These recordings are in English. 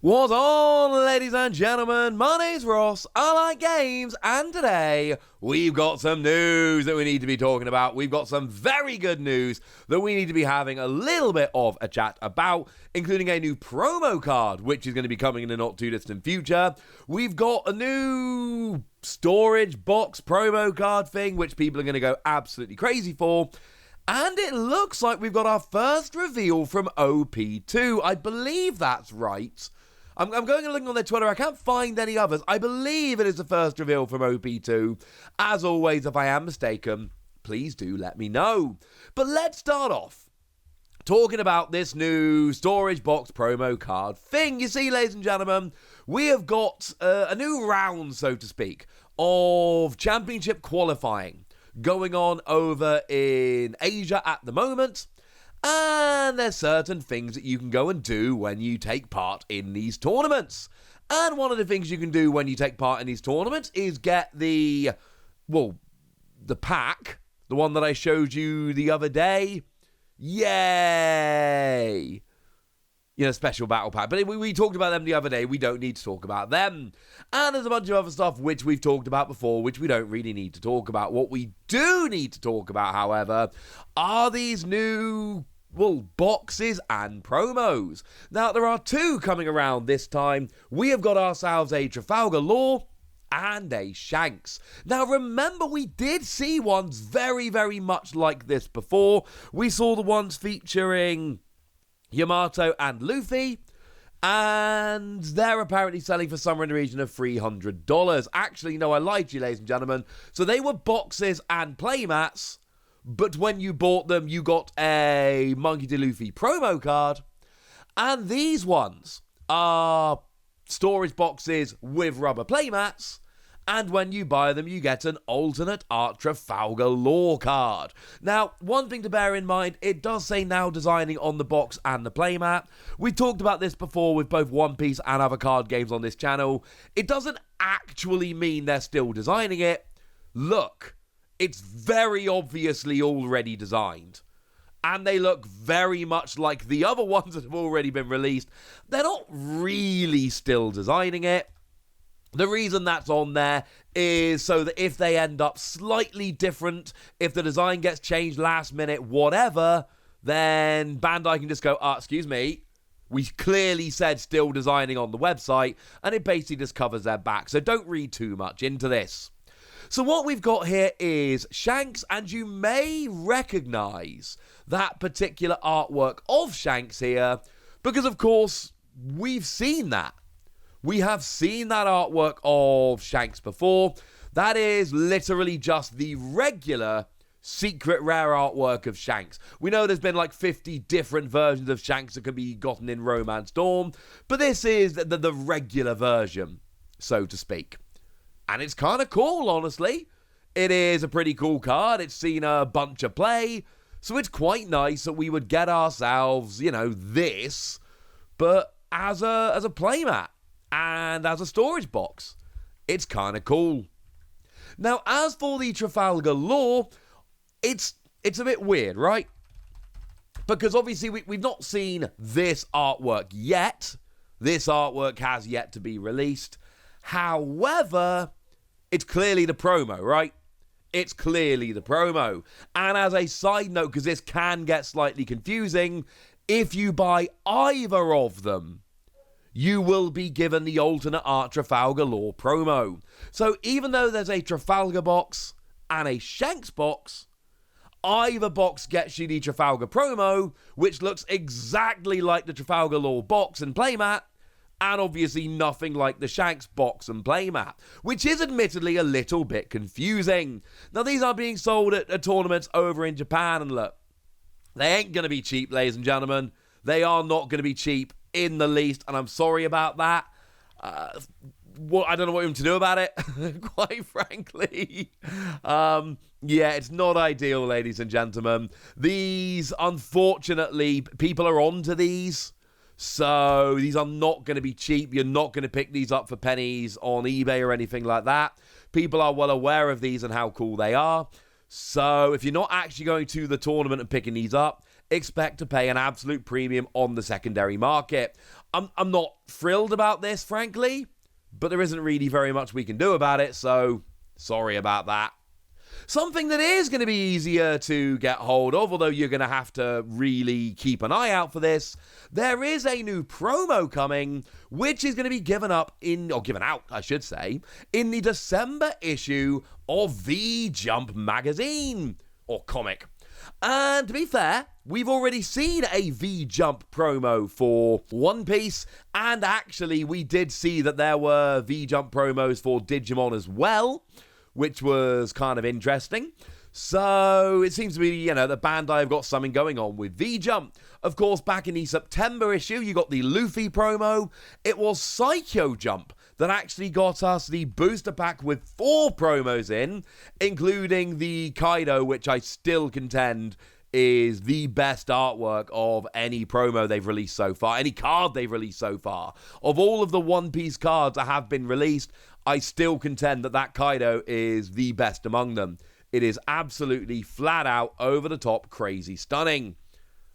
What's on, ladies and gentlemen? My name's Ross, I like games, and today we've got some news that we need to be talking about. We've got some very good news that we need to be having a little bit of a chat about, including a new promo card, which is going to be coming in the not too distant future. We've got a new storage box promo card thing, which people are going to go absolutely crazy for. And it looks like we've got our first reveal from OP-02. I believe that's right. I'm going to look on their Twitter. I can't find any others. I believe it is the first reveal from OP-02. As always, if I am mistaken, please do let me know. But let's start off talking about this new storage box promo card thing. You see, ladies and gentlemen, we have got a new round, so to speak, of championship qualifying going on over in Asia at the moment. And there's certain things that you can go and do when you take part in these tournaments. And one of the things you can do when you take part in these tournaments is get the pack, the one that I showed you the other day. Yay! You know, special battle pack. But we talked about them the other day. We don't need to talk about them. And there's a bunch of other stuff which we've talked about before, which we don't really need to talk about. What we do need to talk about, however, are these new boxes and promos. Now, there are two coming around this time. We have got ourselves a Trafalgar Law and a Shanks. Now, remember, we did see ones very, very much like this before. We saw the ones featuring Yamato and Luffy, and they're apparently selling for somewhere in the region of $300. Actually, no, I lied to you, ladies and gentlemen. So they were boxes and playmats, but when you bought them, you got a Monkey D. Luffy promo card. And these ones are storage boxes with rubber playmats. And when you buy them, you get an alternate art Trafalgar Law card. Now, one thing to bear in mind, it does say now designing on the box and the playmat. We talked about this before with both One Piece and other card games on this channel. It doesn't actually mean they're still designing it. Look, it's very obviously already designed. And they look very much like the other ones that have already been released. They're not really still designing it. The reason that's on there is so that if they end up slightly different, if the design gets changed last minute, whatever, then Bandai can just go, excuse me, we clearly said still designing on the website, and it basically just covers their back. So don't read too much into this. So what we've got here is Shanks, and you may recognize that particular artwork of Shanks here, because of course, we've seen that. We have seen that artwork of Shanks before. That is literally just the regular secret rare artwork of Shanks. We know there's been like 50 different versions of Shanks that can be gotten in Romance Dawn, but this is the regular version, so to speak. And it's kind of cool, honestly. It is a pretty cool card. It's seen a bunch of play, so it's quite nice that we would get ourselves, this, but as a playmat. And as a storage box. It's kind of cool. Now, as for the Trafalgar Law, it's a bit weird, right? Because obviously we've not seen this artwork yet. This artwork has yet to be released. However, it's clearly the promo, right? It's clearly the promo. And as a side note, because this can get slightly confusing, if you buy either of them, you will be given the alternate art Trafalgar Law promo. So even though there's a Trafalgar box and a Shanks box, either box gets you the Trafalgar promo, which looks exactly like the Trafalgar Law box and playmat, and obviously nothing like the Shanks box and playmat, which is admittedly a little bit confusing. Now, these are being sold at tournaments over in Japan, and look, they ain't going to be cheap, ladies and gentlemen. They are not going to be cheap in the least, and I'm sorry about that. I don't know what I'm to do about it, quite frankly. It's not ideal, ladies and gentlemen. These, unfortunately, people are onto these, so these are not going to be cheap. You're not going to pick these up for pennies on eBay or anything like that. People are well aware of these and how cool they are. So if you're not actually going to the tournament and picking these up, expect to pay an absolute premium on the secondary market. I'm not thrilled about this, frankly, but there isn't really very much we can do about it, so sorry about that. Something that is going to be easier to get hold of, although you're going to have to really keep an eye out for this, there is a new promo coming, which is going to be given out, in the December issue of V-Jump magazine, or comic. And to be fair, we've already seen a V-Jump promo for One Piece, and actually we did see that there were V-Jump promos for Digimon as well, which was kind of interesting. So it seems to be, that Bandai have got something going on with V-Jump. Of course, back in the September issue, you got the Luffy promo. It was Psycho Jump that actually got us the booster pack with 4 promos in, including the Kaido, which I still contend is the best artwork of any promo they've released so far, any card they've released so far. Of all of the One Piece cards that have been released, I still contend that Kaido is the best among them. It is absolutely flat out, over the top, crazy stunning.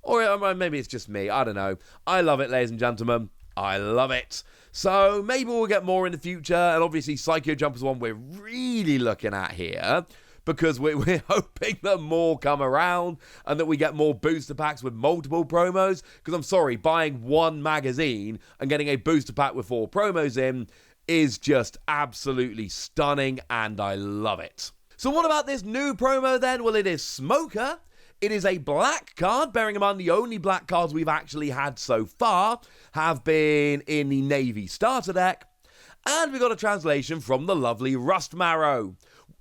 Or maybe it's just me, I don't know. I love it, ladies and gentlemen. I love it. So maybe we'll get more in the future, and obviously Psycho Jump is one we're really looking at here, because we're hoping that more come around and that we get more booster packs with multiple promos. Because I'm sorry, buying one magazine and getting a booster pack with 4 promos in is just absolutely stunning, and I love it. So what about this new promo then? Well, it is Smoker. It is a black card, bearing in mind the only black cards we've actually had so far have been in the Navy starter deck. And we got a translation from the lovely Rust Marrow.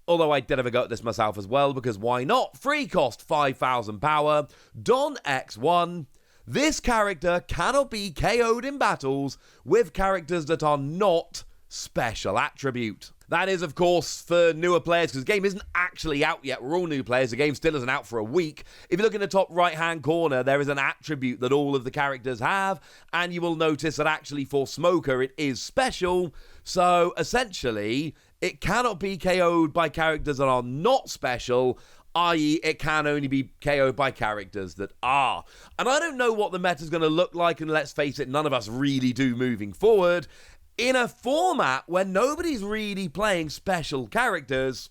Although I did have a go at this myself as well, because why not? Free cost, 5,000 power, Don X1. This character cannot be KO'd in battles with characters that are not special attribute. That is, of course, for newer players, because the game isn't actually out yet. We're all new players. The game still isn't out for a week. If you look in the top right-hand corner, there is an attribute that all of the characters have, and you will notice that actually for Smoker, it is special. So, essentially, it cannot be KO'd by characters that are not special, i.e. it can only be KO'd by characters that are. And I don't know what the meta's going to look like, and let's face it, none of us really do moving forward. In a format where nobody's really playing special characters,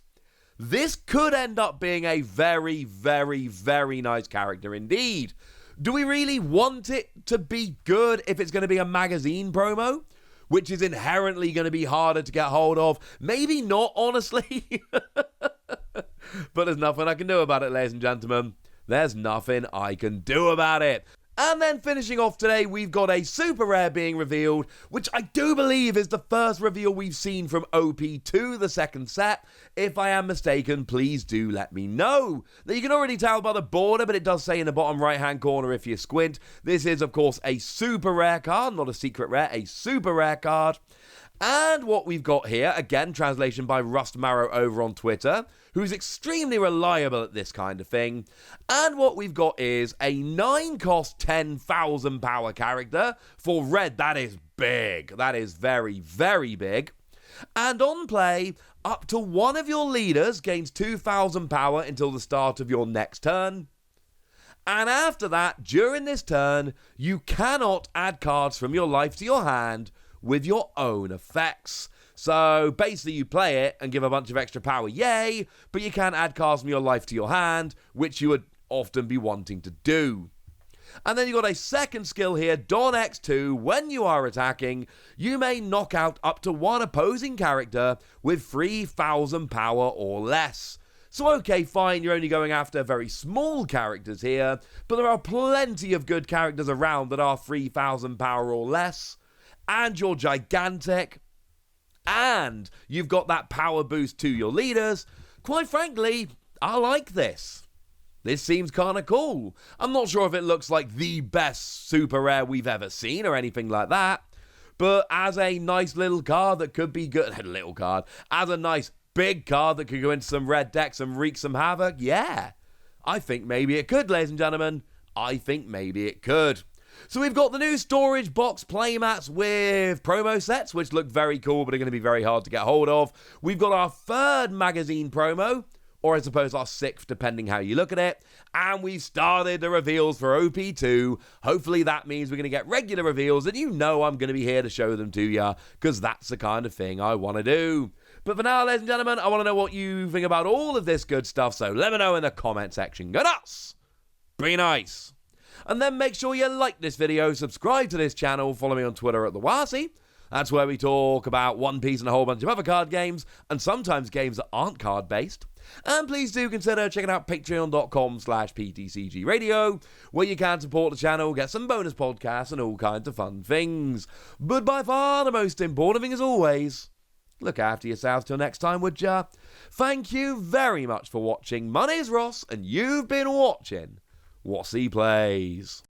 this could end up being a very, very, very nice character indeed. Do we really want it to be good if it's going to be a magazine promo, which is inherently going to be harder to get hold of? Maybe not, honestly. But there's nothing I can do about it, ladies and gentlemen. There's nothing I can do about it. And then finishing off today, we've got a super rare being revealed, which I do believe is the first reveal we've seen from OP-02, the second set. If I am mistaken, please do let me know. Now, you can already tell by the border, but it does say in the bottom right-hand corner if you squint. This is, of course, a super rare card, not a secret rare, a super rare card. And what we've got here, again, translation by Rust Marrow over on Twitter, who's extremely reliable at this kind of thing. And what we've got is a 9-cost, 10,000 power character. For red, that is big. That is very, very big. And on play, up to one of your leaders gains 2,000 power until the start of your next turn. And after that, during this turn, you cannot add cards from your life to your hand with your own effects. So basically you play it and give a bunch of extra power, yay, but you can't add cards from your life to your hand, which you would often be wanting to do. And then you've got a second skill here, Don X2. When you are attacking, you may knock out up to one opposing character with 3,000 power or less. So okay, fine, you're only going after very small characters here, but there are plenty of good characters around that are 3,000 power or less. And you're gigantic, and you've got that power boost to your leaders. Quite frankly, I like this. This seems kind of cool. I'm not sure if it looks like the best super rare we've ever seen or anything like that, but as a nice little card that could be good, as a nice big card that could go into some red decks and wreak some havoc, yeah. I think maybe it could, ladies and gentlemen. I think maybe it could. So we've got the new storage box playmats with promo sets, which look very cool, but are going to be very hard to get hold of. We've got our third magazine promo, or I suppose our 6th, depending how you look at it. And we've started the reveals for OP-02. Hopefully that means we're going to get regular reveals, and you know I'm going to be here to show them to you, because that's the kind of thing I want to do. But for now, ladies and gentlemen, I want to know what you think about all of this good stuff, so let me know in the comment section. Go nuts! Be nice! And then make sure you like this video, subscribe to this channel, follow me on Twitter at TheWasi. That's where we talk about One Piece and a whole bunch of other card games, and sometimes games that aren't card-based. And please do consider checking out patreon.com/PTCGradio, where you can support the channel, get some bonus podcasts, and all kinds of fun things. But by far the most important thing, as always, look after yourselves till next time, would ya? Thank you very much for watching. My name's Ross, and you've been watching Wasi Plays.